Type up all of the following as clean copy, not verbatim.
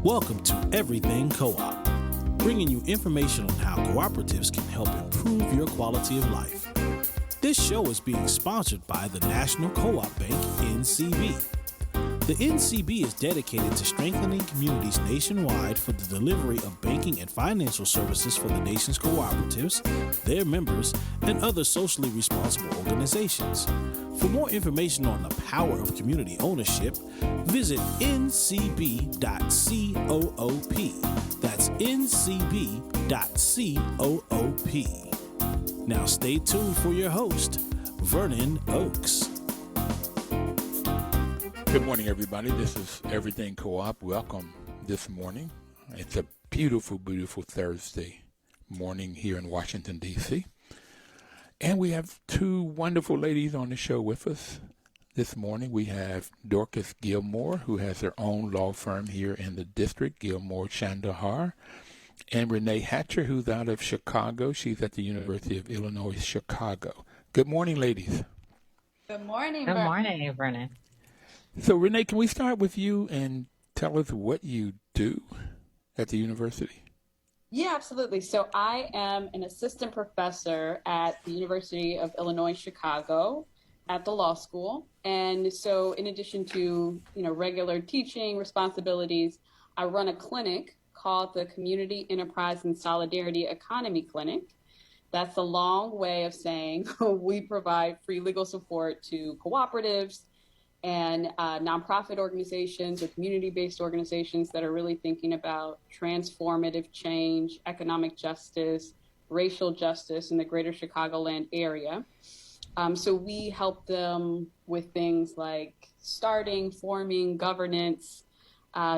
Welcome to Everything Co-op, bringing you information on how cooperatives can help improve your quality of life. This show is being sponsored by the National Co-op Bank, NCB. The NCB is dedicated to strengthening communities nationwide for the delivery of banking and financial services for the nation's cooperatives, their members, and other socially responsible organizations. For more information on the power of community ownership, visit ncb.coop. That's ncb.coop. Now stay tuned for your host, Vernon Oakes. Good morning, everybody. This is Everything Co-op. Welcome this morning. It's a beautiful, beautiful Thursday morning here in Washington, D.C. And we have two wonderful ladies on the show with us this morning. We have Dorcas Gilmore, who has her own law firm here in the district, Gilmore Khandhar, and Renee Hatcher, who's out of Chicago. She's at the University of Illinois, Chicago. Good morning, ladies. Good morning, Good morning, Vernon. So, Renee, can we start with you and tell us what you do at the university? Yeah, absolutely. So I am an assistant professor at the University of Illinois, Chicago at the law school. And so in addition to, regular teaching responsibilities, I run a clinic called the Community Enterprise and Solidarity Economy Clinic. That's a long way of saying we provide free legal support to cooperatives and nonprofit organizations or community-based organizations that are really thinking about transformative change, economic justice, racial justice in the greater Chicagoland area. So we help them with things like starting, forming, governance,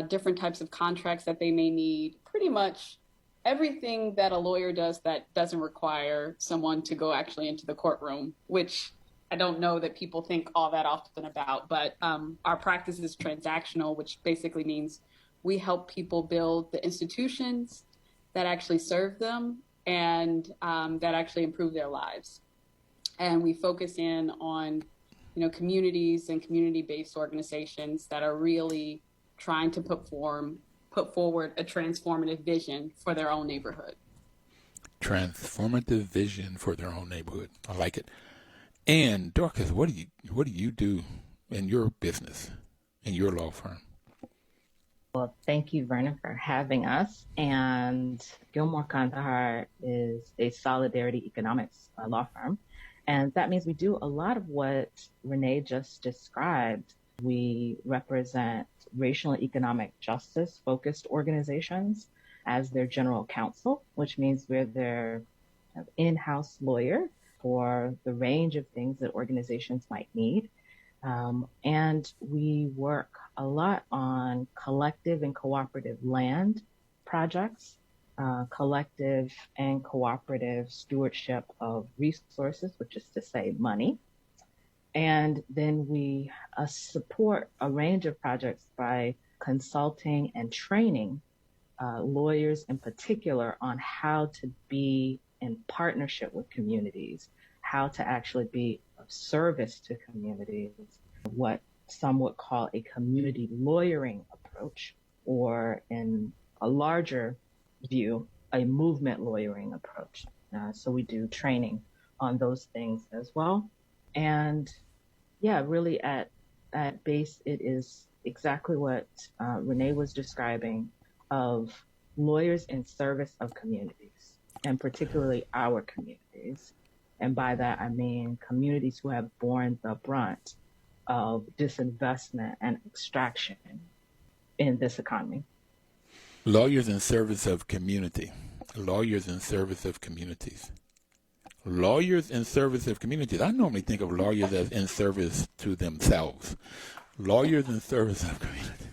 different types of contracts that they may need, pretty much everything that a lawyer does that doesn't require someone to go actually into the courtroom, which I don't know that people think all that often about, but our practice is transactional, which basically means we help people build the institutions that actually serve them and that actually improve their lives. And we focus in on, communities and community-based organizations that are really trying to put forward a transformative vision for their own neighborhood. Transformative vision for their own neighborhood. I like it. And Dorcas, what do you do in your business, in your law firm? Well, thank you, Vernon, for having us. And Gilmore Khandhar is a solidarity economics law firm. And that means we do a lot of what Renee just described. We represent racial and economic justice focused organizations as their general counsel, which means we're their in-house lawyer for the range of things that organizations might need. And we work a lot on collective and cooperative land projects, collective and cooperative stewardship of resources, which is to say money. And then we support a range of projects by consulting and training lawyers in particular on how to be in partnership with communities, how to actually be of service to communities, what some would call a community lawyering approach, or in a larger view, a movement lawyering approach. So we do training on those things as well. And really at base, it is exactly what Renee was describing of lawyers in service of communities, and particularly our communities. And by that, I mean communities who have borne the brunt of disinvestment and extraction in this economy. Lawyers in service of community. Lawyers in service of communities. Lawyers in service of communities. I normally think of lawyers as in service to themselves. Lawyers in service of community.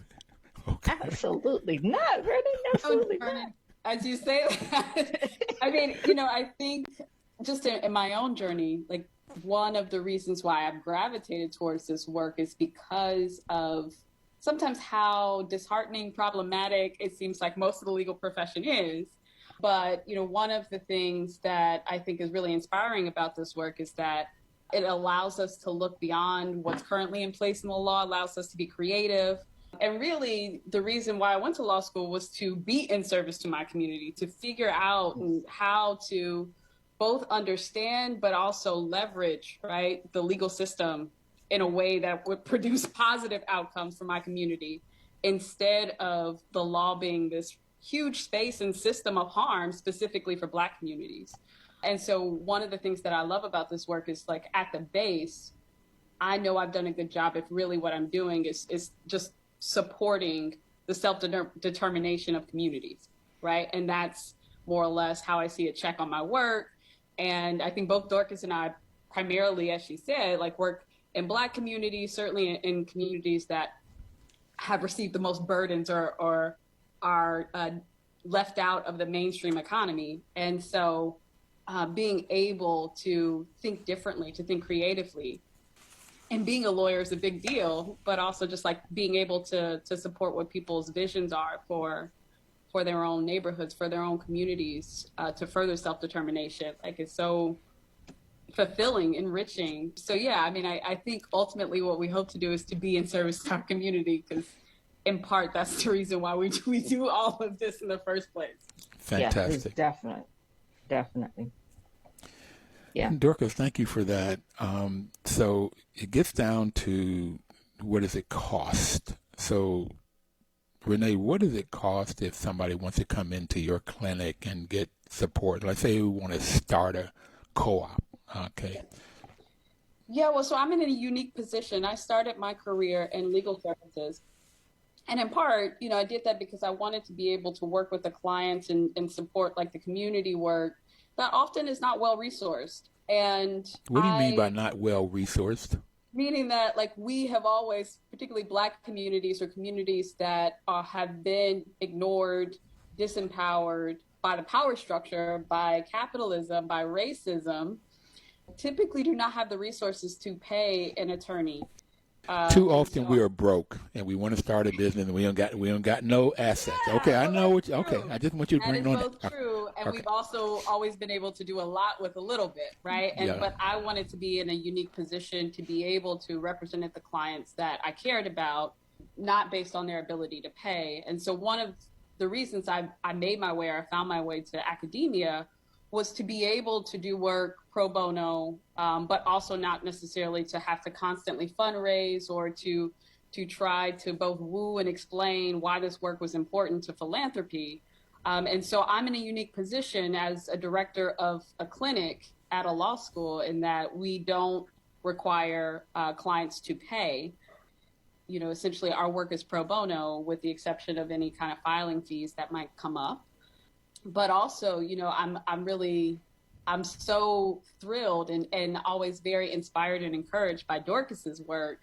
Okay. Absolutely not, Vernon. Absolutely not. As you say that, I mean, I think just in my own journey, like one of the reasons why I've gravitated towards this work is because of sometimes how disheartening, problematic it seems like most of the legal profession is. But, one of the things that I think is really inspiring about this work is that it allows us to look beyond what's currently in place in the law, allows us to be creative, And really, the reason why I went to law school was to be in service to my community, to figure out how to both understand, but also leverage, right, the legal system in a way that would produce positive outcomes for my community, instead of the law being this huge space and system of harm specifically for Black communities. And so one of the things that I love about this work is, like, at the base, I know I've done a good job if really what I'm doing is just supporting the self-determination of communities, right? And that's more or less how I see a check on my work. And I think both Dorcas and I primarily, as she said, like, work in Black communities, certainly in communities that have received the most burdens or are left out of the mainstream economy. And so being able to think differently, to think creatively, and being a lawyer is a big deal, but also just like being able to support what people's visions are for their own neighborhoods, for their own communities, to further self-determination. Like, it's so fulfilling, enriching. So yeah, I mean, I think ultimately what we hope to do is to be in service to our community, because in part, that's the reason why we do all of this in the first place. Fantastic. Yes, definitely. Yeah. Dorcas, thank you for that. So it gets down to, what does it cost? So, Renee, what does it cost if somebody wants to come into your clinic and get support? Let's say we want to start a co-op. Okay. Yeah, well, so I'm in a unique position. I started my career in legal services. And in part, I did that because I wanted to be able to work with the clients and support, like, the community work that often is not well resourced. And what do you mean by not well resourced? Meaning that, like, we have always, particularly Black communities or communities that have been ignored, disempowered by the power structure, by capitalism, by racism, typically do not have the resources to pay an attorney. Too often we are broke and we want to start a business and we don't got no assets. Yeah, okay, I know what. Okay, I just want you to bring it on. That is both true, and okay. We've also always been able to do a lot with a little bit, right? But I wanted to be in a unique position to be able to represent the clients that I cared about, not based on their ability to pay. And so one of the reasons I made my way, or I found my way to academia, was to be able to do work pro bono, but also not necessarily to have to constantly fundraise or to try to both woo and explain why this work was important to philanthropy. And so I'm in a unique position as a director of a clinic at a law school in that we don't require clients to pay. Essentially our work is pro bono with the exception of any kind of filing fees that might come up. But also, I'm so thrilled and always very inspired and encouraged by Dorcas's work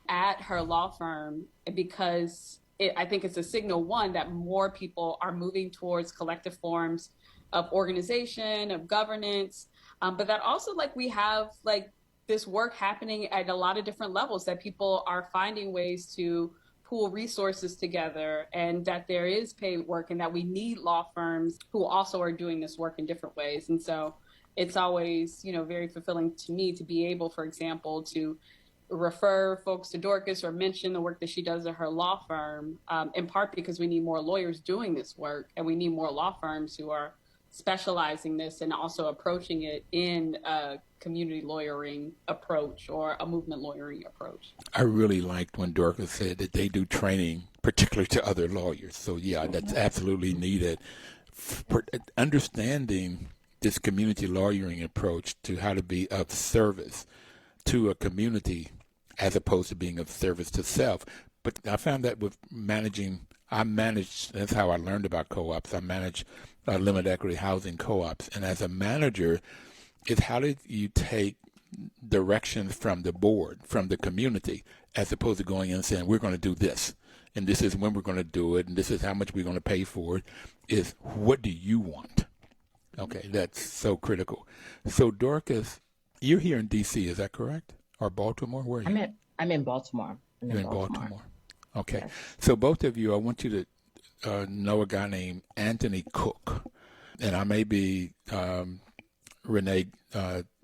at her law firm, because I think it's a signal, one, that more people are moving towards collective forms of organization, of governance, but that also, like, we have, like, this work happening at a lot of different levels, that people are finding ways to pool resources together, and that there is paid work, and that we need law firms who also are doing this work in different ways. And so it's always, very fulfilling to me to be able, for example, to refer folks to Dorcas or mention the work that she does at her law firm, in part because we need more lawyers doing this work, and we need more law firms who are specializing this and also approaching it in a community lawyering approach or a movement lawyering approach. I really liked when Dorcas said that they do training, particularly to other lawyers. So yeah, that's absolutely needed. For understanding this community lawyering approach to how to be of service to a community as opposed to being of service to self. But I found that with that's how I learned about co-ops. I manage limited equity housing co-ops. And as a manager, it's how did you take directions from the board, from the community, as opposed to going in and saying, we're going to do this, and this is when we're going to do it, and this is how much we're going to pay for it, is what do you want? Okay, that's so critical. So, Dorcas, you're here in D.C., is that correct? Or Baltimore? Where are you? I'm in Baltimore. You're in Baltimore. Okay. Yes. So both of you, I want you to know a guy named Anthony Cook. And I may be, Renee,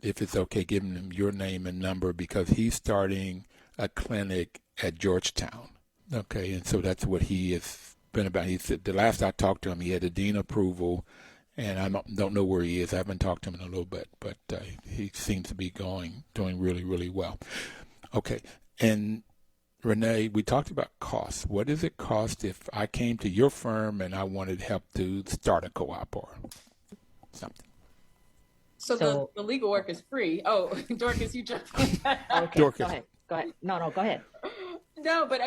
if it's okay, giving him your name and number, because he's starting a clinic at Georgetown. Okay, and so that's what he has been about. He said the last I talked to him, he had a dean approval, and I don't know where he is. I haven't talked to him in a little bit, but he seems to be doing really, really well. Okay, and Renee, we talked about costs. What does it cost if I came to your firm and I wanted help to start a co-op or something? So the legal work is free. Oh, Dorcas, you jumped in. Okay, Dorcas. Go ahead. No, go ahead. No, but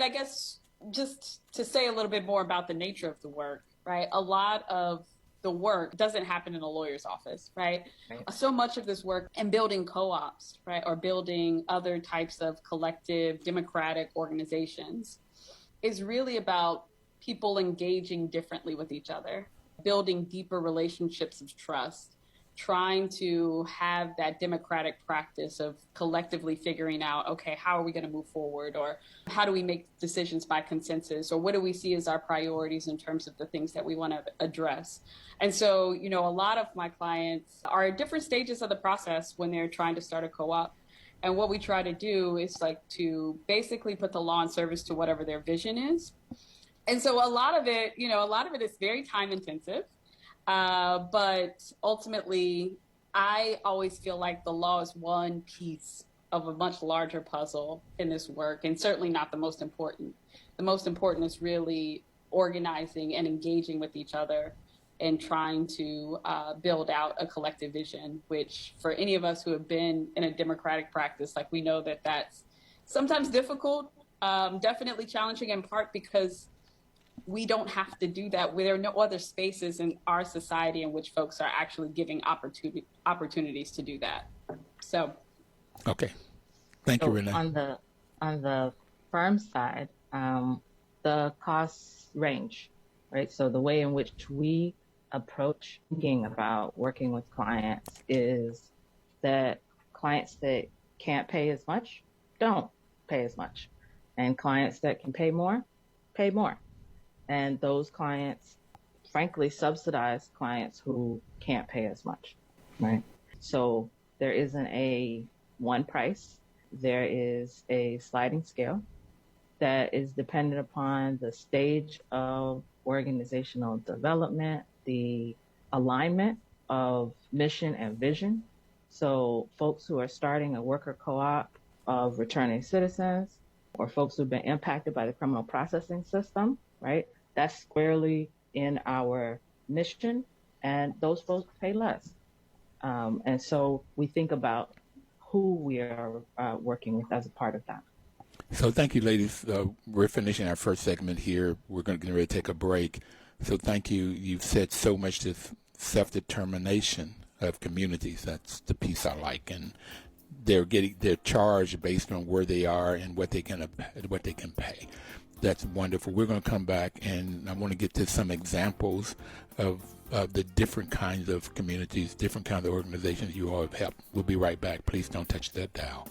I guess just to say a little bit more about the nature of the work, right? A lot of the work doesn't happen in a lawyer's office, right? So much of this work in building co-ops, right, or building other types of collective democratic organizations is really about people engaging differently with each other, building deeper relationships of trust, trying to have that democratic practice of collectively figuring out, okay, how are we going to move forward? Or how do we make decisions by consensus? Or what do we see as our priorities in terms of the things that we want to address? And so, a lot of my clients are at different stages of the process when they're trying to start a co-op. And what we try to do is to basically put the law in service to whatever their vision is. And so a lot of it is very time intensive. But ultimately, I always feel like the law is one piece of a much larger puzzle in this work, and certainly not the most important. The most important is really organizing and engaging with each other and trying to build out a collective vision, which for any of us who have been in a democratic practice, we know that that's sometimes difficult, definitely challenging, in part because we don't have to do that. There are no other spaces in our society in which folks are actually giving opportunities to do that. So, okay, thank you, Renee. On the firm side, the costs range, right? So the way in which we approach thinking about working with clients is that clients that can't pay as much don't pay as much, and clients that can pay more pay more. And those clients, frankly, subsidize clients who can't pay as much, right? So there isn't a one price. There is a sliding scale that is dependent upon the stage of organizational development, the alignment of mission and vision. So folks who are starting a worker co-op of returning citizens, or folks who've been impacted by the criminal processing system, right? That's squarely in our mission, and those folks pay less. And so we think about who we are working with as a part of that. So thank you, ladies. We're finishing our first segment here. We're going to take a break. So thank you. You've said so much to self-determination of communities. That's the piece I like. And they're charged based on where they are and what they can pay. That's wonderful. We're going to come back, and I want to get to some examples of the different kinds of communities, different kinds of organizations you all have helped. We'll be right back. Please don't touch that dial.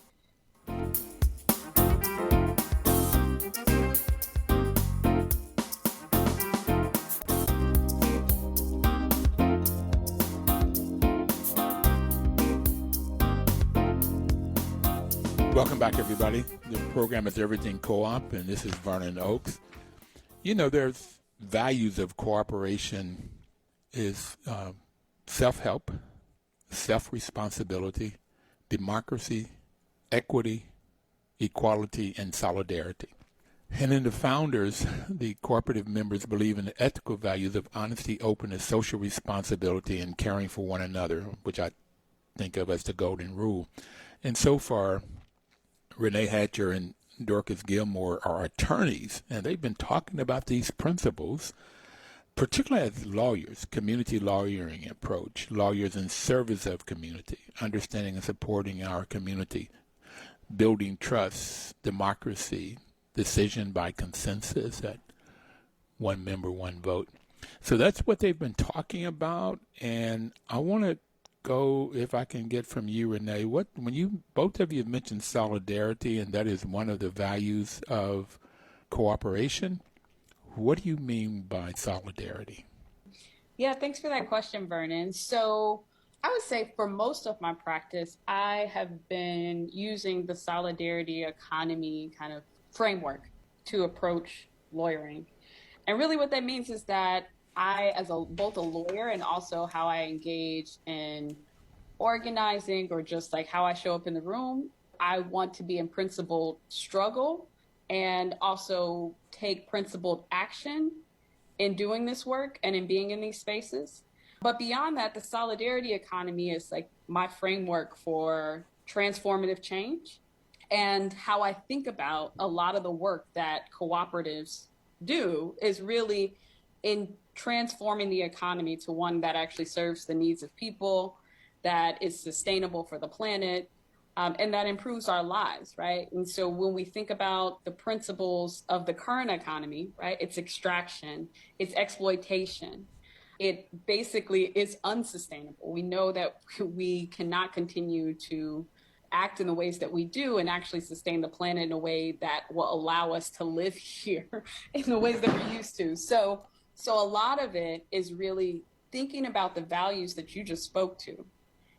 Welcome back, everybody. The program is Everything Co-op, and this is Vernon Oakes. There's values of cooperation is self-help, self-responsibility, democracy, equity, equality, and solidarity. And in the founders, the cooperative members believe in the ethical values of honesty, openness, social responsibility, and caring for one another, which I think of as the golden rule. And so far, Renee Hatcher and Dorcas Gilmore are attorneys, and they've been talking about these principles, particularly as lawyers, community lawyering approach, lawyers in service of community, understanding and supporting our community, building trust, democracy, decision by consensus at one member, one vote. So that's what they've been talking about, and I want to go, if I can get from you, Renee, when both of you mentioned solidarity, and that is one of the values of cooperation, what do you mean by solidarity? Yeah, thanks for that question, Vernon. So I would say for most of my practice, I have been using the solidarity economy kind of framework to approach lawyering. And really what that means is that I, as both a lawyer and also how I engage in organizing or just like how I show up in the room, I want to be in principled struggle and also take principled action in doing this work and in being in these spaces. But beyond that, the solidarity economy is like my framework for transformative change and how I think about a lot of the work that cooperatives do is really in transforming the economy to one that actually serves the needs of people, that is sustainable for the planet, and that improves our lives, right? And so when we think about the principles of the current economy, right, it's extraction, it's exploitation. It basically is unsustainable. We know that we cannot continue to act in the ways that we do and actually sustain the planet in a way that will allow us to live here in the ways that we're used to. So a lot of it is really thinking about the values that you just spoke to.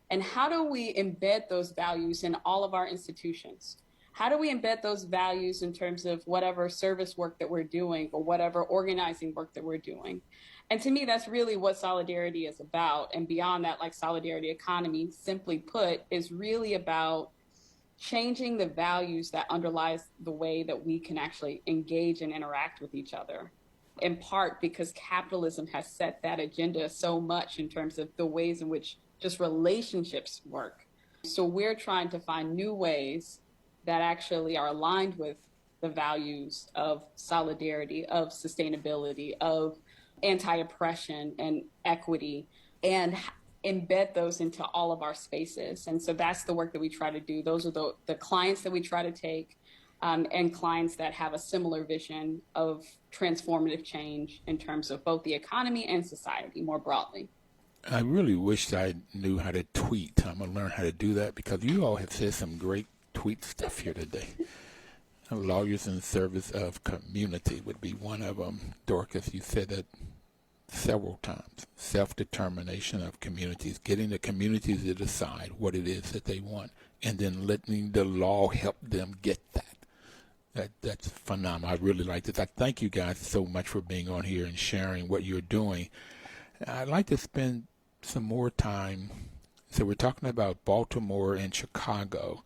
And how do we embed those values in all of our institutions? How do we embed those values in terms of whatever service work that we're doing or whatever organizing work that we're doing? And to me, that's really what solidarity is about. And beyond that, like solidarity economy, simply put, is really about changing the values that underlies the way that we can actually engage and interact with each other. In part because capitalism has set that agenda so much in terms of the ways in which just relationships work. So we're trying to find new ways that actually are aligned with the values of solidarity, of sustainability, of anti-oppression and equity, and embed those into all of our spaces. And so that's the work that we try to do. Those are the clients that we try to take, and clients that have a similar vision of transformative change in terms of both the economy and society more broadly. I really wish I knew how to tweet. I'm going to learn how to do that because you all have said some great tweet stuff here today. Lawyers in service of community would be one of them. Dorcas, you said that several times. Self-determination of communities, getting the communities to decide what it is that they want, and then letting the law help them get that. That's phenomenal. I really like this. I thank you guys so much for being on here and sharing what you're doing. I'd like to spend some more time. So we're talking about Baltimore and Chicago,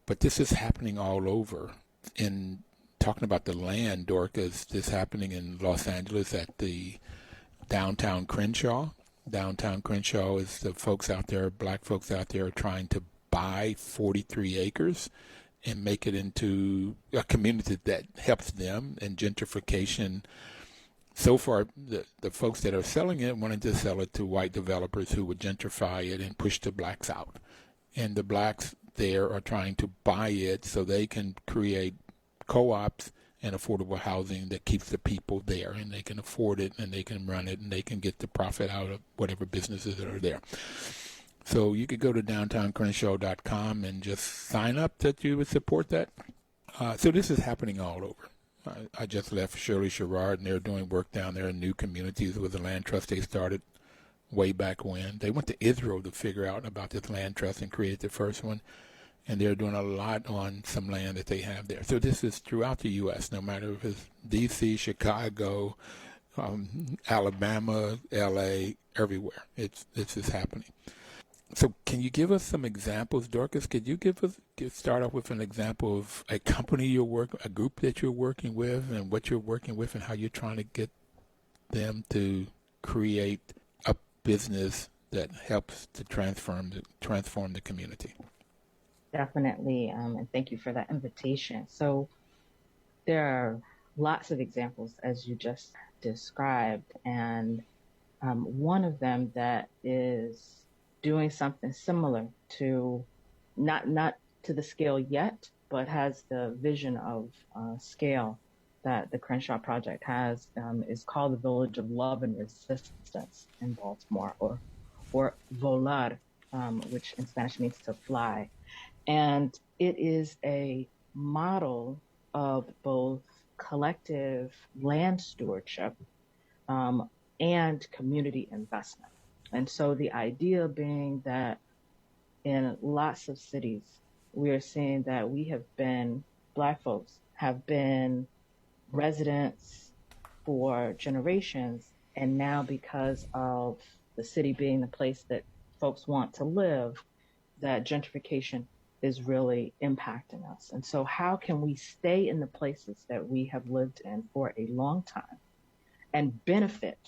but this is happening all over. In talking about the land, Dorcas, this happening in Los Angeles at the downtown Crenshaw. Downtown Crenshaw is the folks out there, black folks out there, trying to buy 43 acres and make it into a community that helps them in gentrification. So far, the folks that are selling it wanted to sell it to white developers who would gentrify it and push the blacks out. And the blacks there are trying to buy it so they can create co-ops and affordable housing that keeps the people there, and they can afford it and they can run it and they can get the profit out of whatever businesses that are there. So you could go to downtowncrenshaw.com and just sign up that you would support that. So this is happening all over. I just left Shirley Sherrard, and they're doing work down there in new communities with the land trust they started way back when. They went to Israel to figure out about this land trust and created the first one, and they're doing a lot on some land that they have there. So this is throughout the U.S., no matter if it's D.C., Chicago, Alabama, L.A., everywhere. This is happening. So can you give us some examples, Dorcas? Could you start off with an example of a company a group that you're working with, and what you're working with, and how you're trying to get them to create a business that helps to transform the community? Definitely, and thank you for that invitation. So there are lots of examples, as you just described, and one of them that is doing something similar to, not to the scale yet, but has the vision of scale that the Crenshaw Project has, is called the Village of Love and Resistance in Baltimore, or Volar, which in Spanish means to fly. And it is a model of both collective land stewardship and community investment. And so the idea being that in lots of cities, we are seeing that Black folks have been residents for generations. And now, because of the city being the place that folks want to live, that gentrification is really impacting us. And so, how can we stay in the places that we have lived in for a long time and benefit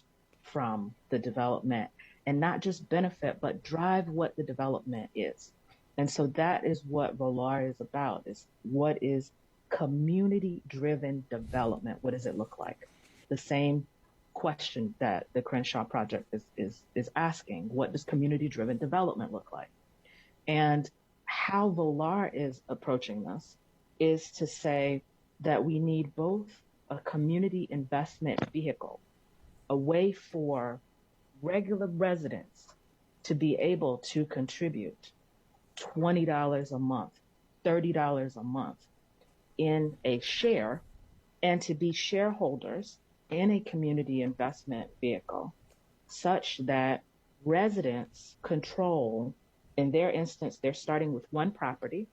from the development, and not just benefit, but drive what the development is? And so that is what Volar is about, is what is community-driven development? What does it look like? The same question that the Crenshaw Project is asking. What does community-driven development look like? And how Volar is approaching this is to say that we need both a community investment vehicle, a way for regular residents to be able to contribute $20 a month, $30 a month in a share, and to be shareholders in a community investment vehicle such that residents control. In their instance, they're starting with one property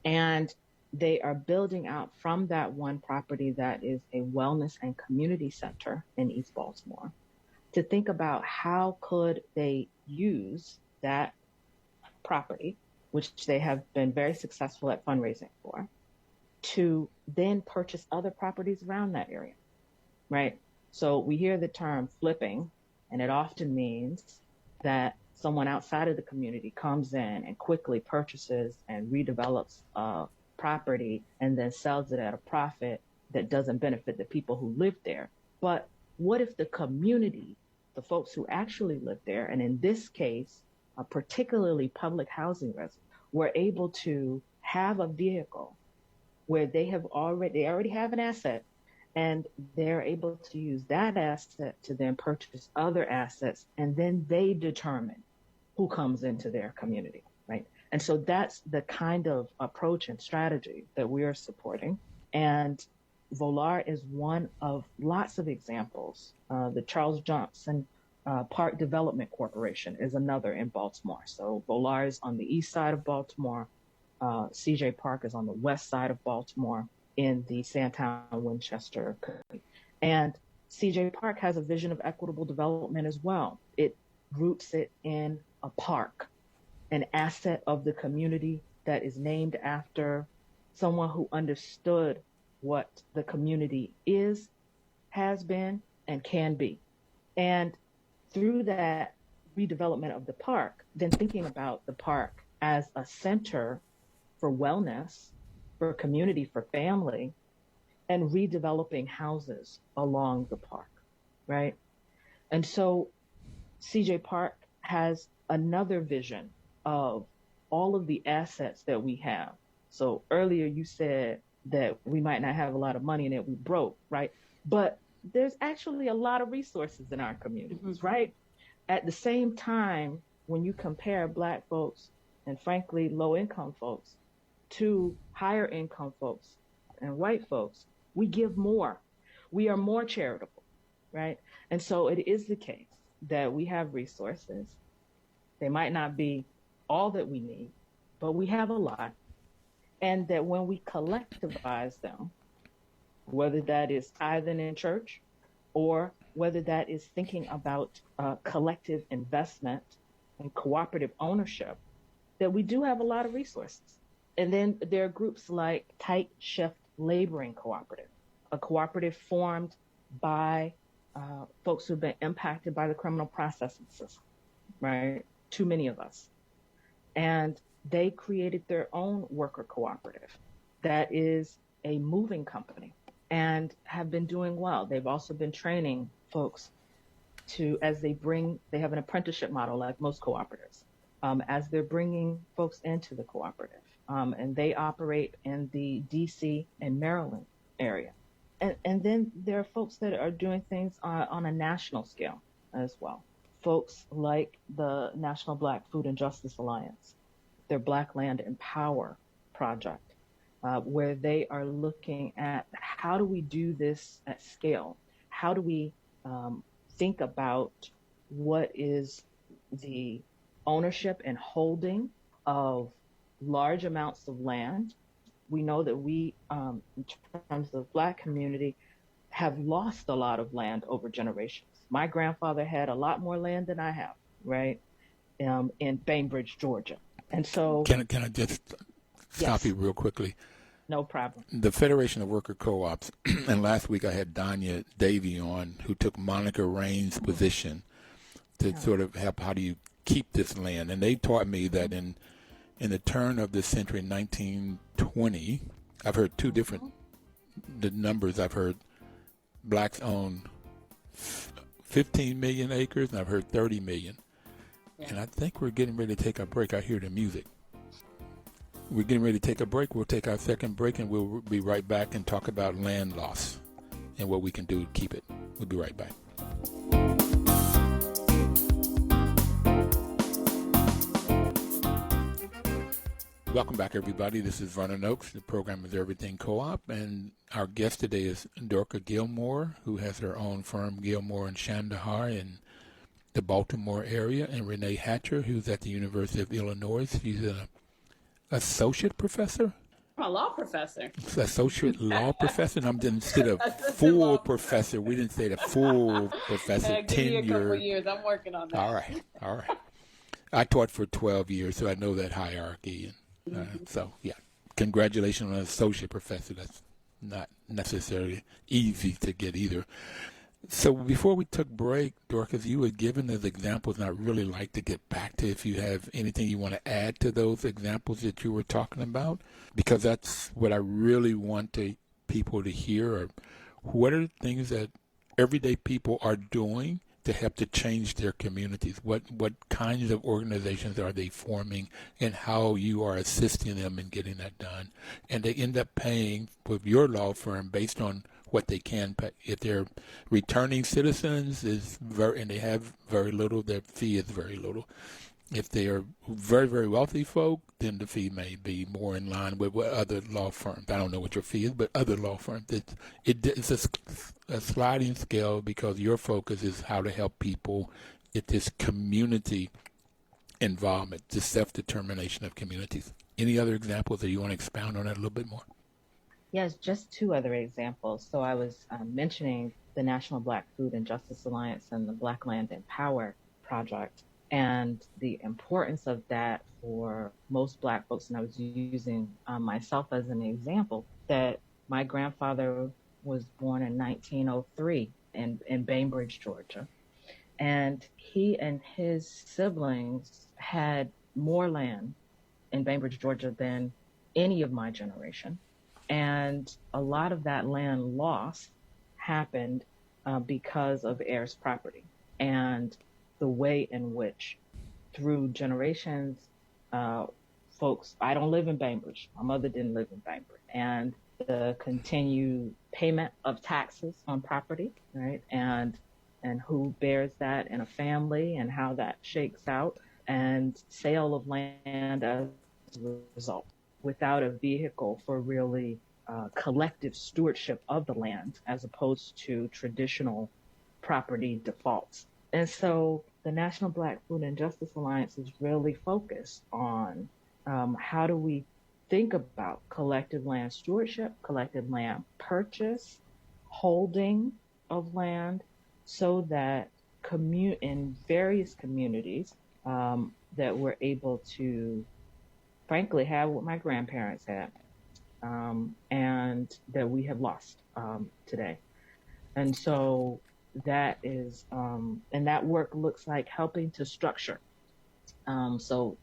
and they are building out from that one property that is a wellness and community center in East Baltimore, to think about how could they use that property, which they have been very successful at fundraising for, to then purchase other properties around that area, right? So we hear the term flipping, and it often means that someone outside of the community comes in and quickly purchases and redevelops a property and then sells it at a profit that doesn't benefit the people who live there. But what if the community, the folks who actually live there, and in this case, particularly public housing residents, were able to have a vehicle where they already have an asset, and they're able to use that asset to then purchase other assets, and then they determine who comes into their community, right? And so that's the kind of approach and strategy that we are supporting. And Volar is one of lots of examples. The Charles Johnson Park Development Corporation is another in Baltimore. So Volar is on the east side of Baltimore. CJ Park is on the west side of Baltimore in the Sandtown Winchester community. And CJ Park has a vision of equitable development as well. It roots it in a park, an asset of the community that is named after someone who understood what the community is, has been, and can be. And through that redevelopment of the park, then thinking about the park as a center for wellness, for community, for family, and redeveloping houses along the park, right? And so CJ Park has another vision of all of the assets that we have. So earlier you said that we might not have a lot of money and that we broke, right? But there's actually a lot of resources in our communities, right? At the same time, when you compare Black folks and frankly low-income folks to higher income folks and white folks, we give more. We are more charitable, right? And so it is the case that we have resources. They might not be all that we need, but we have a lot. And that when we collectivize them, whether that is tithing in church or whether that is thinking about collective investment and cooperative ownership, that we do have a lot of resources. And then there are groups like Tight Shift Laboring Cooperative, a cooperative formed by folks who've been impacted by the criminal processing system, right? Too many of us. And they created their own worker cooperative that is a moving company and have been doing well. They've also been training folks to, as they have an apprenticeship model like most cooperatives, as they're bringing folks into the cooperative. And they operate in the DC and Maryland area. And then there are folks that are doing things on a national scale as well. Folks like the National Black Food and Justice Alliance, their Black Land and Power project, where they are looking at how do we do this at scale? How do we think about what is the ownership and holding of large amounts of land? We know that we, in terms of Black community, have lost a lot of land over generations. My grandfather had a lot more land than I have, right? In Bainbridge, Georgia. And so, Can I just stop yes, you real quickly? no problem. The Federation of Worker Co-ops, and last week I had Danya Davy on, who took Monica Rain's position to sort of help, how do you keep this land? And they taught me that in the turn of the century, 1920, I've heard two different the numbers. I've heard blacks own 15 million acres, and I've heard 30 million. Yeah. And I think we're getting ready to take a break. I hear the music. We're getting ready to take a break. We'll take our second break, and we'll be right back and talk about land loss and what we can do to keep it. We'll be right back. Welcome back, everybody. This is Vernon Oakes. The program is Everything Co-op, and our guest today is Dorcas Gilmore, who has her own firm, Gilmore and Khandhar, in the Baltimore area, and Renee Hatcher, who's at the University of Illinois. She's an associate professor. I'm a law professor. Associate law professor. And I'm instead of full professor. We didn't say the full professor. Give me a couple of years. I'm working on that. All right. I taught for 12 years, so I know that hierarchy. And so, yeah, congratulations on an associate professor. That's not necessarily easy to get either. So before we took break, Dorcas, you were given those examples, and I'd really like to get back to if you have anything you want to add to those examples that you were talking about, because that's what I really want people to hear. Or what are the things that everyday people are doing to help to change their communities? What kinds of organizations are they forming, and how you are assisting them in getting that done? And they end up paying with your law firm based on what they can pay. If they're returning citizens and they have very little, their fee is very little. If they are very, very wealthy folk, then the fee may be more in line with what other law firms. I don't know what your fee is, but other law firms. It's a sliding scale, because your focus is how to help people get this community involvement, this self-determination of communities. Any other examples that you want to expound on that a little bit more? Yes, just two other examples. So I was mentioning the National Black Food and Justice Alliance and the Black Land and Power Project, and the importance of that for most Black folks. And I was using myself as an example, that my grandfather was born in 1903 in Bainbridge, Georgia. And he and his siblings had more land in Bainbridge, Georgia than any of my generation. And a lot of that land loss happened because of heirs property, and the way in which through generations, folks, I don't live in Bainbridge. My mother didn't live in Bainbridge. And the continued payment of taxes on property, right? And who bears that in a family, and how that shakes out, and sale of land as a result, without a vehicle for really collective stewardship of the land, as opposed to traditional property defaults. And so the National Black Food and Justice Alliance is really focused on how do we think about collective land stewardship, collective land purchase, holding of land, so that in various communities that we're able to, frankly, have what my grandparents had, and that we have lost today. And so that is, and that work looks like helping to structure. So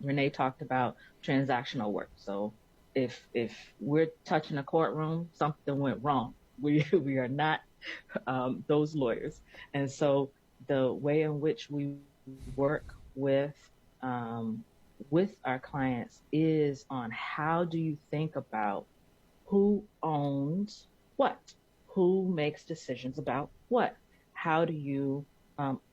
Renee talked about transactional work. So if we're touching a courtroom, something went wrong. We are not those lawyers. And so the way in which we work with our clients is on how do you think about who owns what, who makes decisions about what, how do you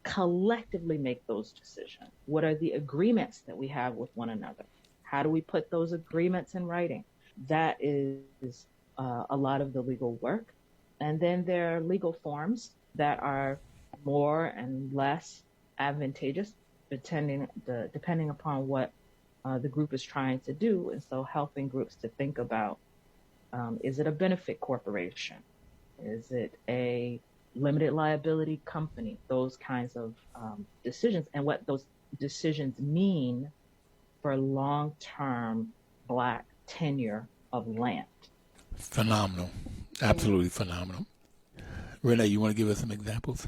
collectively make those decisions? What are the agreements that we have with one another? How do we put those agreements in writing? That is a lot of the legal work. And then there are legal forms that are more and less advantageous depending upon what the group is trying to do. And so helping groups to think about, is it a benefit corporation? Is it a limited liability company? Those kinds of decisions, and what those decisions mean for long-term Black tenure of land. Phenomenal. Absolutely phenomenal. Renee, you want to give us some examples?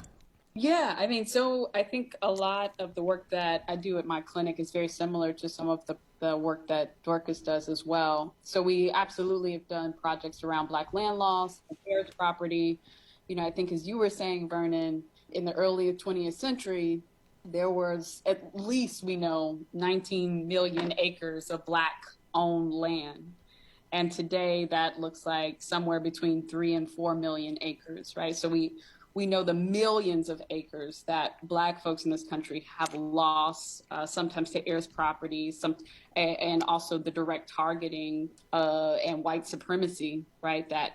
Yeah, I mean, so I think a lot of the work that I do at my clinic is very similar to some of the work that Dorcas does as well. So we absolutely have done projects around Black land loss, heritage property. You know, I think as you were saying, Vernon, in the early 20th century, there was at least, we know, 19 million acres of Black-owned land. And today that looks like somewhere between 3 and 4 million acres, right? So we know the millions of acres that Black folks in this country have lost, sometimes to heirs property, and also the direct targeting and white supremacy, right? That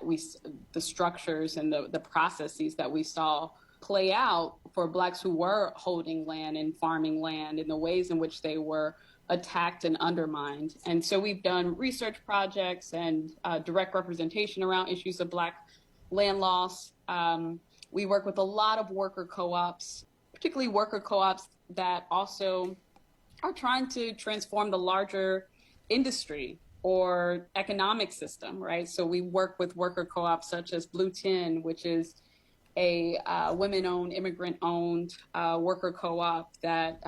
the structures and the processes that we saw play out for Blacks who were holding land and farming land, in the ways in which they were attacked and undermined. And so we've done research projects and direct representation around issues of Black land loss. We work with a lot of worker co-ops, particularly worker co-ops that also are trying to transform the larger industry or economic system, right? So we work with worker co-ops such as Blue 10, which is a women-owned, immigrant-owned worker co-op that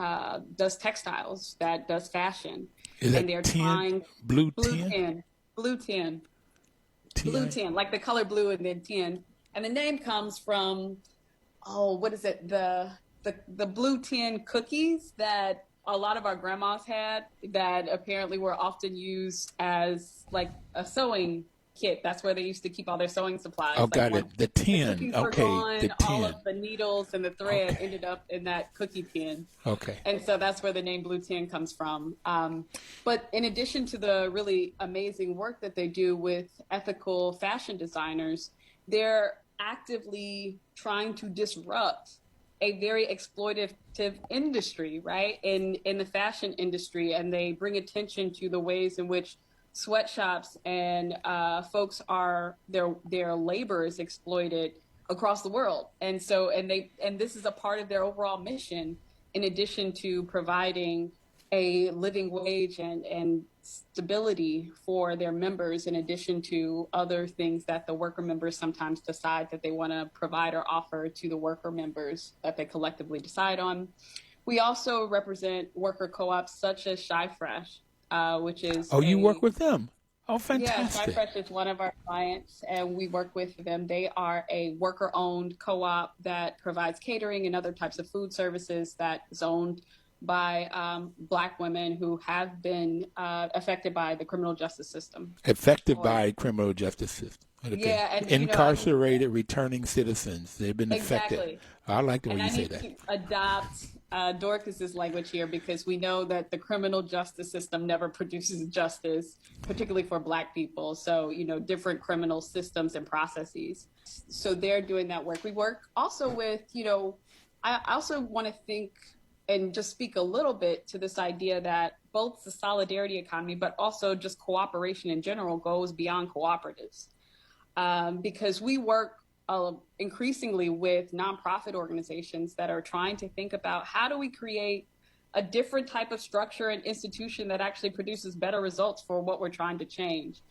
does textiles, that does fashion. Is that and they're 10? trying Blue 10? 10? Blue 10. Blue 10, like the color blue and then 10. And the name comes from, what is it? The Blue 10 cookies that a lot of our grandmas had, that apparently were often used as like a sewing kit. That's where they used to keep all their sewing supplies. Oh, like got it. The tin. Okay, gone, the tin. all of the needles and the thread Okay. ended up in that cookie tin. Okay. And so that's where the name Blue 10 comes from. But in addition to the really amazing work that they do with ethical fashion designers, they're actively trying to disrupt a very exploitative industry, right? In the fashion industry, and they bring attention to the ways in which sweatshops and folks their labor is exploited across the world. And so, and this is a part of their overall mission, in addition to providing a living wage and stability for their members, in addition to other things that the worker members sometimes decide that they want to provide or offer to the worker members that they collectively decide on. We also represent worker co-ops such as Shy Fresh, which is... Oh, you work with them? Oh, fantastic. Yeah, Shy Fresh is one of our clients, and we work with them. They are a worker-owned co-op that provides catering and other types of food services that is owned by Black women who have been affected by the criminal justice system. Affected by criminal justice system. Okay. Yeah, and incarcerated, returning citizens. They've been affected. Exactly. I like the way and you I say need that. to adopt Dorcas's language here, because we know that the criminal justice system never produces justice, particularly for Black people. So, different criminal systems and processes. So they're doing that work. We work also with, I also want to think and just speak a little bit to this idea that both the solidarity economy, but also just cooperation in general, goes beyond cooperatives. Because we work increasingly with nonprofit organizations that are trying to think about how do we create a different type of structure and institution that actually produces better results for what we're trying to change,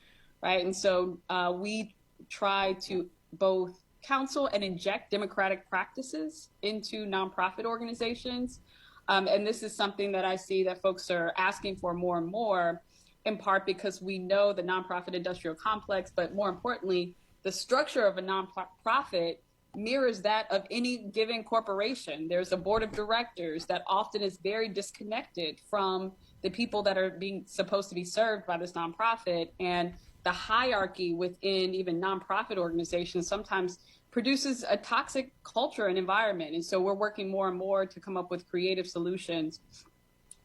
right? And so we try to both counsel and inject democratic practices into nonprofit organizations. And this is something that I see that folks are asking for more and more, in part because we know the nonprofit industrial complex, but more importantly, the structure of a nonprofit mirrors that of any given corporation. There's a board of directors that often is very disconnected from the people that are supposed to be served by this nonprofit. And the hierarchy within even nonprofit organizations sometimes produces a toxic culture and environment. And so we're working more and more to come up with creative solutions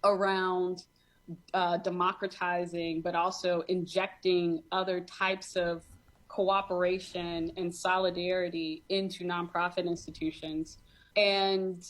around democratizing, but also injecting other types of cooperation and solidarity into nonprofit institutions. And,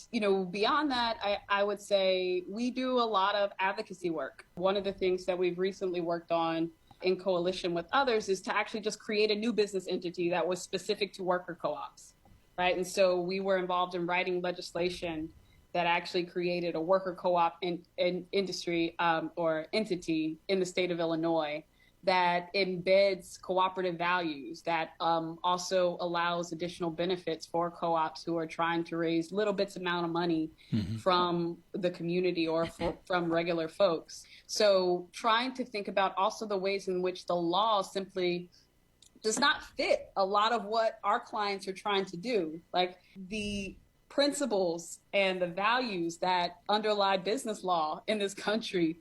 beyond that, I would say we do a lot of advocacy work. One of the things that we've recently worked on in coalition with others is to actually just create a new business entity that was specific to worker co-ops, right? And so we were involved in writing legislation that actually created a worker co-op in industry or entity in the state of Illinois that embeds cooperative values, that also allows additional benefits for co-ops who are trying to raise little bits amount of money from the community or from regular folks. So trying to think about also the ways in which the law simply does not fit a lot of what our clients are trying to do. Like the principles and the values that underlie business law in this country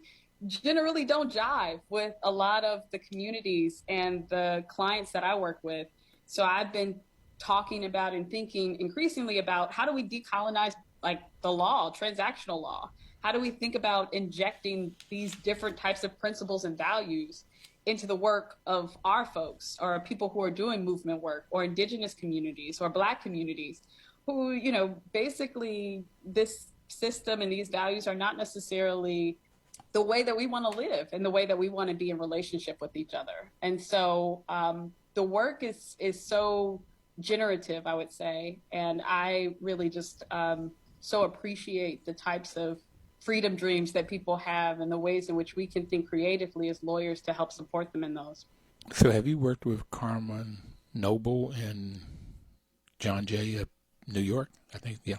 generally don't jive with a lot of the communities and the clients that I work with. So I've been talking about and thinking increasingly about how do we decolonize like the law, transactional law? How do we think about injecting these different types of principles and values into the work of our folks or people who are doing movement work or indigenous communities or Black communities who, you know, basically this system and these values are not necessarily the way that we want to live and the way that we want to be in relationship with each other. And so the work is so generative, I would say. And I really just so appreciate the types of freedom dreams that people have and the ways in which we can think creatively as lawyers to help support them in those. So have you worked with Carmen Noble and John Jay at New York? I think, yeah.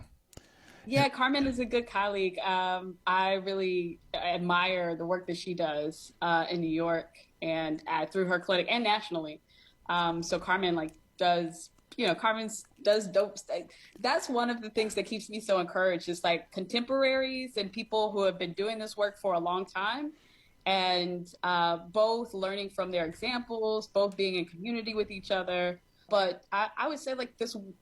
Yeah, Carmen is a good colleague. I really admire the work that she does in New York and through her clinic and nationally. So Carmen does dope stuff. That's one of the things that keeps me so encouraged is like contemporaries and people who have been doing this work for a long time and both learning from their examples, both being in community with each other. But I would say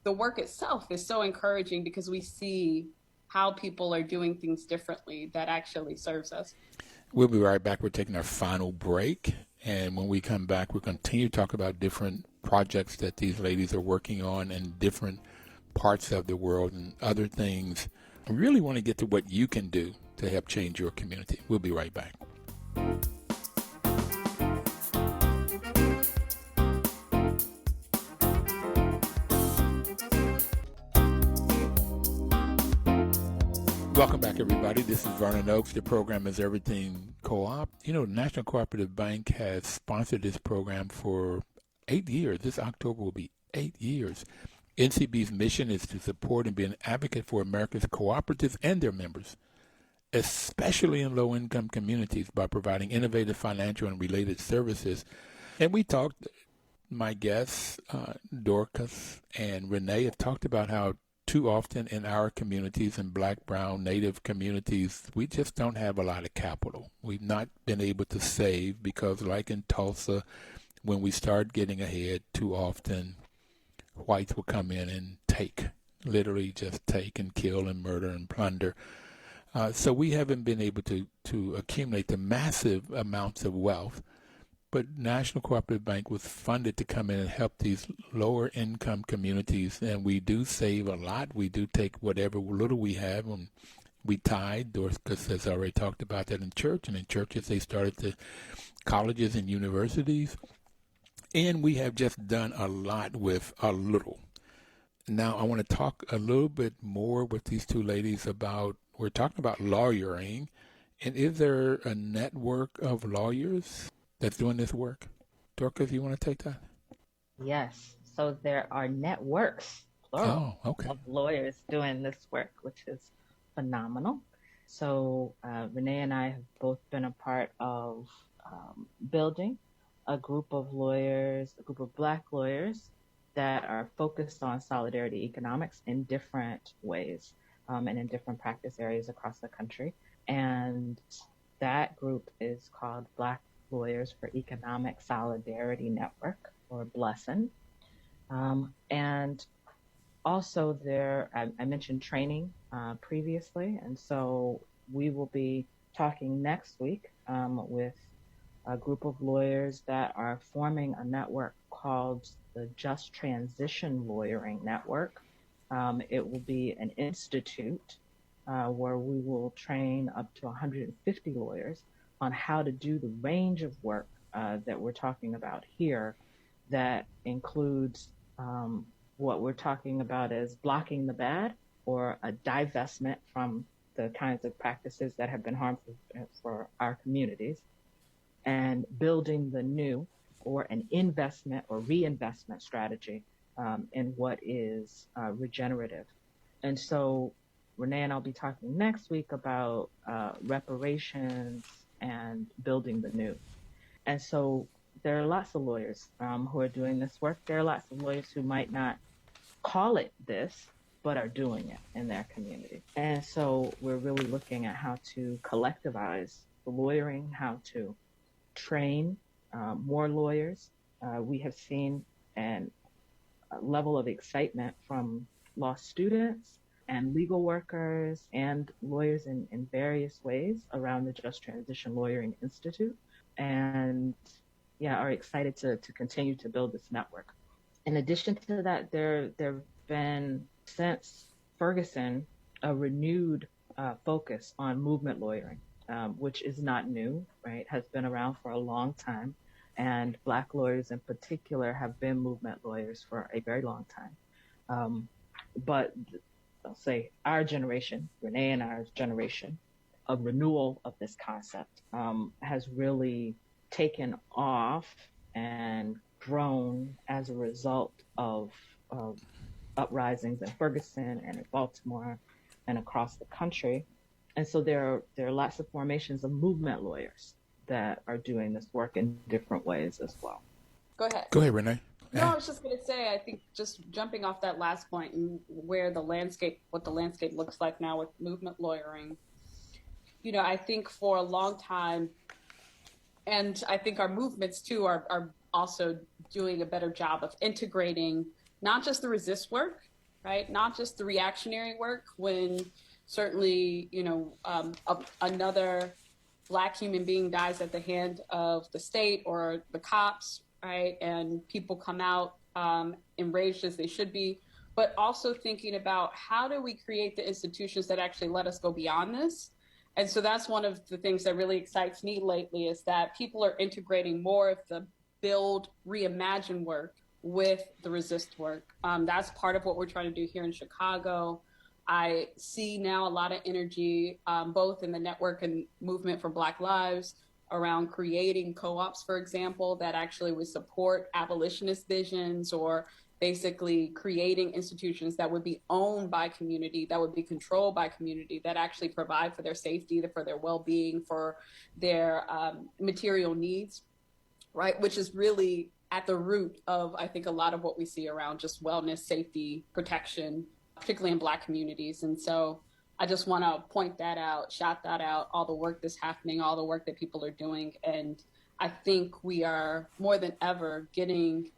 the work itself is so encouraging because we see how people are doing things differently that actually serves us. We'll be right back. We're taking our final break. And when we come back, we'll continue to talk about different projects that these ladies are working on in different parts of the world and other things. I really want to get to what you can do to help change your community. We'll be right back. Welcome back, everybody. This is Vernon Oakes. The program is Everything Co-op. You know, the National Cooperative Bank has sponsored this program for 8 years. This October will be 8 years. NCB's mission is to support and be an advocate for America's cooperatives and their members, especially in low-income communities, by providing innovative financial and related services. And we talked, my guests, Dorcas and Renee, have talked about how too often in our communities, in Black, Brown, Native communities, we just don't have a lot of capital. We've not been able to save because, like in Tulsa, when we start getting ahead, too often whites will come in and take, literally just take and kill and murder and plunder. So we haven't been able to accumulate the massive amounts of wealth. But National Cooperative Bank was funded to come in and help these lower income communities, and we do save a lot. We do take whatever little we have, and we tithe. Dorcas has already talked about that in church, and in churches they started the colleges and universities, and we have just done a lot with a little. Now I want to talk a little bit more with these two ladies about, we're talking about lawyering, and is there a network of lawyers that's doing this work? Dorcas, you want to take that? Yes. So there are networks, plural, of lawyers doing this work, which is phenomenal. So Renee and I have both been a part of building a group of lawyers, a group of Black lawyers that are focused on solidarity economics in different ways and in different practice areas across the country. And that group is called Black Lawyers for Economic Solidarity Network, or BLESSN. And also I mentioned training previously, and so we will be talking next week with a group of lawyers that are forming a network called the Just Transition Lawyering Network. It will be an institute where we will train up to 150 lawyers on how to do the range of work that we're talking about here that includes what we're talking about as blocking the bad or a divestment from the kinds of practices that have been harmful for our communities, and building the new, or an investment or reinvestment strategy in what is regenerative. And so Renee and I'll be talking next week about reparations and building the new. And so there are lots of lawyers who are doing this work. There are lots of lawyers who might not call it this, but are doing it in their community. And so we're really looking at how to collectivize the lawyering, how to train more lawyers. We have seen a level of excitement from law students and legal workers and lawyers in various ways around the Just Transition Lawyering Institute, and are excited to continue to build this network. In addition to that, there have been, since Ferguson, a renewed focus on movement lawyering, which is not new, right? Has been around for a long time. And Black lawyers in particular have been movement lawyers for a very long time. But I'll say our generation, Renee and our generation, of renewal of this concept has really taken off and grown as a result of uprisings in Ferguson and in Baltimore and across the country. And so there are lots of formations of movement lawyers that are doing this work in different ways as well. Go ahead. Go ahead, Renee. No, I was just going to say, I think just jumping off that last point and what the landscape looks like now with movement lawyering, I think for a long time, and I think our movements too are also doing a better job of integrating not just the resist work, right? Not just the reactionary work when certainly, another Black human being dies at the hand of the state or the cops, right? And people come out enraged as they should be, but also thinking about how do we create the institutions that actually let us go beyond this? And so that's one of the things that really excites me lately, is that people are integrating more of the build, reimagine work with the resist work. That's part of what we're trying to do here in Chicago. I see now a lot of energy, both in the network and movement for Black Lives, around creating co-ops, for example, that actually would support abolitionist visions, or basically creating institutions that would be owned by community, that would be controlled by community, that actually provide for their safety, for their well-being, for their material needs, right? Which is really at the root of, I think, a lot of what we see around just wellness, safety, protection, particularly in Black communities. And so I just want to point that out, shout that out, all the work that's happening, all the work that people are doing. And I think we are more than ever getting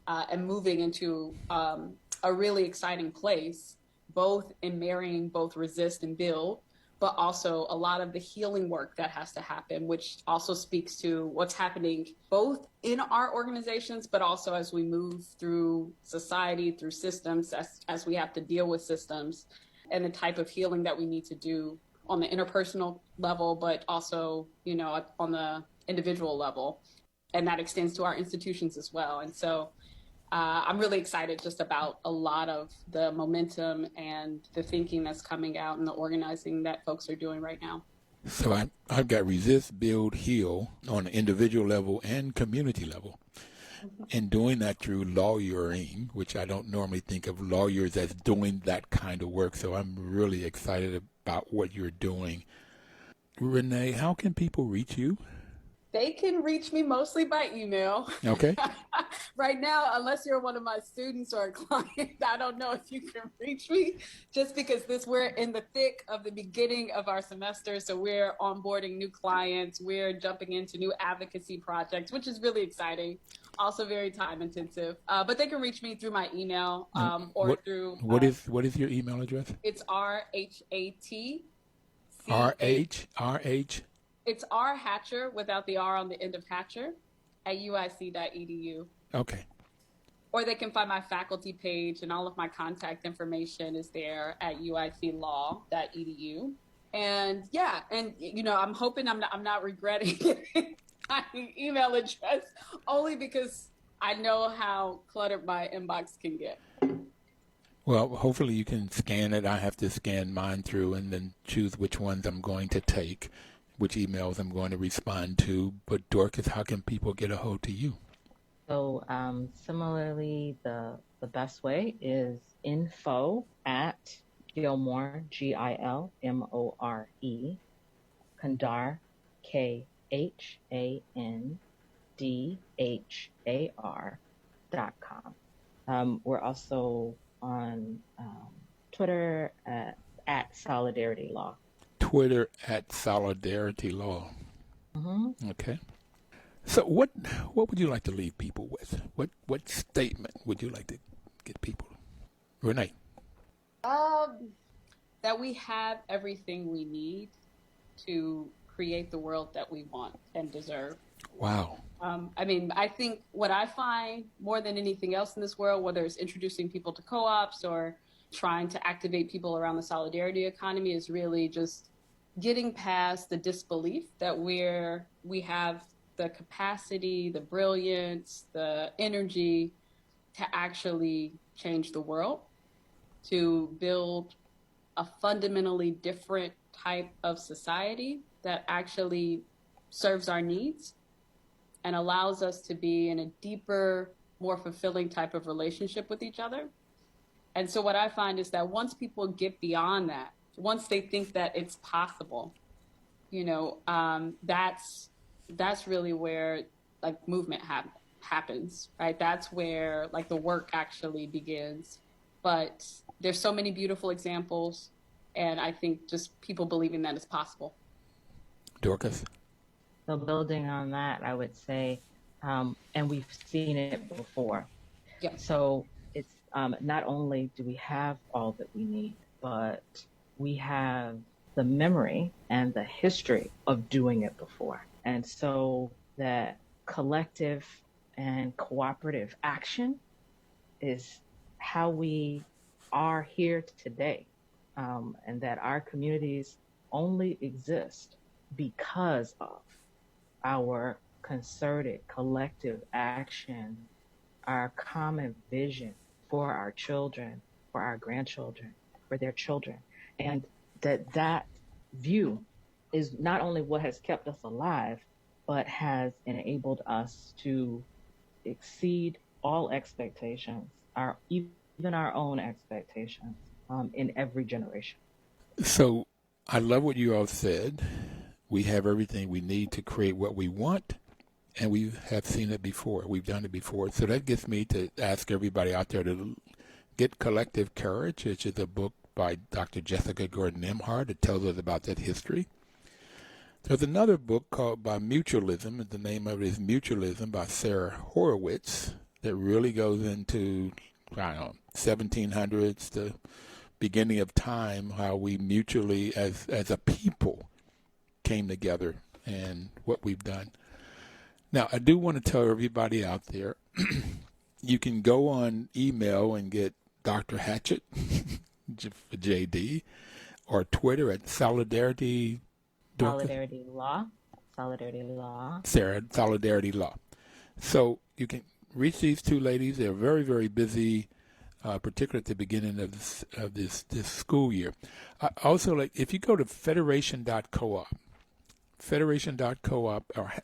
and moving into a really exciting place, both in marrying both resist and build, but also a lot of the healing work that has to happen, which also speaks to what's happening both in our organizations, but also as we move through society, through systems, as we have to deal with systems, and the type of healing that we need to do on the interpersonal level, but also, on the individual level. And that extends to our institutions as well. And so I'm really excited just about a lot of the momentum and the thinking that's coming out and the organizing that folks are doing right now. So I've got resist, build, heal on an individual level and community level. And doing that through lawyering, which I don't normally think of lawyers as doing that kind of work. So I'm really excited about what you're doing. Renee, how can people reach you? They can reach me mostly by email. Okay. Right now, unless you're one of my students or a client, I don't know if you can reach me, just because we're in the thick of the beginning of our semester. So we're onboarding new clients. We're jumping into new advocacy projects, which is really exciting. Also very time intensive. But they can reach me through my email through. What is your email address? It's RHAT. RH. It's R Hatcher without the R on the end of Hatcher at uic.edu. Okay. Or they can find my faculty page, and all of my contact information is there at uiclaw.edu. And I'm hoping I'm not regretting it. my email address only because I know how cluttered my inbox can get. Well, hopefully you can scan it. I have to scan mine through and then choose which ones I'm going to take, which emails I'm going to respond to. But Dorcas, how can people get a hold to you? So similarly, the best way is info at Gilmore, Gilmore, Khandhar, Khandhar.com. We're also on Twitter at Solidarity Law. Twitter at Solidarity Law. Mm-hmm. Okay. So what would you like to leave people with? What statement would you like to get people? Renee. That we have everything we need to create the world that we want and deserve. Wow. I think what I find more than anything else in this world, whether it's introducing people to co-ops or trying to activate people around the solidarity economy, is really just getting past the disbelief that we have the capacity, the brilliance, the energy to actually change the world, to build a fundamentally different type of society that actually serves our needs and allows us to be in a deeper, more fulfilling type of relationship with each other. And so what I find is that once people get beyond that, once they think that it's possible, that's really where like movement happens, right? That's where like the work actually begins. But there's so many beautiful examples, and I think just people believing that it's possible. Dorcas. So building on that, I would say, and we've seen it before. Yeah. So it's not only do we have all that we need, but we have the memory and the history of doing it before. And so that collective and cooperative action is how we are here today, and that our communities only exist because of our concerted collective action, our common vision for our children, for our grandchildren, for their children. And that view is not only what has kept us alive, but has enabled us to exceed all expectations, even our own expectations, in every generation. So I love what you all said. We have everything we need to create what we want, and we have seen it before. We've done it before. So that gets me to ask everybody out there to get Collective Courage, which is a book by Dr. Jessica Gordon Emhart that tells us about that history. There's another book called by Mutualism, and the name of it is Mutualism by Sarah Horowitz, that really goes into, 1700s, the beginning of time, how we mutually, as a people, came together and what we've done. Now, I do want to tell everybody out there, you can go on email and get Dr. Hatcher, JD, or Twitter at Solidarity. Solidarity Law. Sarah, Solidarity Law. So you can reach these two ladies. They're very, very busy, particularly at the beginning of this school year. Also, like if you go to federation.coop,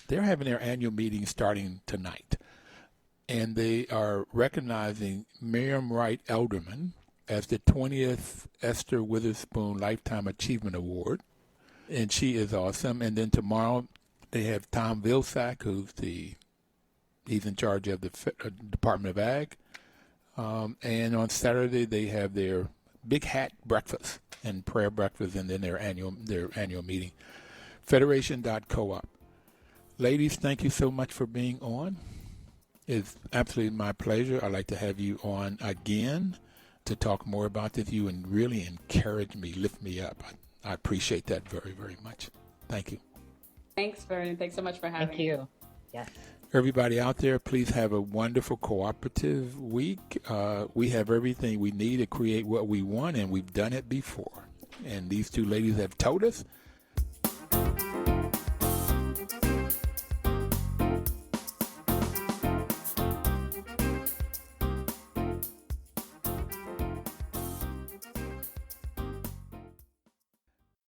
they're having their annual meeting starting tonight. And they are recognizing Miriam Wright Elderman as the 20th Esther Witherspoon Lifetime Achievement Award. And she is awesome. And then tomorrow they have Tom Vilsack, he's in charge of the Department of Ag. And on Saturday they have their big hat breakfast and prayer breakfast, and then their annual meeting. Federation.coop. Ladies, thank you so much for being on. It's absolutely my pleasure. I'd like to have you on again to talk more about this. You and really encourage me, lift me up. I appreciate that very, very much. Thank you. Thanks, Vernon. Thanks so much for having me. Thank you. Yes. Everybody out there, please have a wonderful cooperative week. We have everything we need to create what we want, and we've done it before. And these two ladies have told us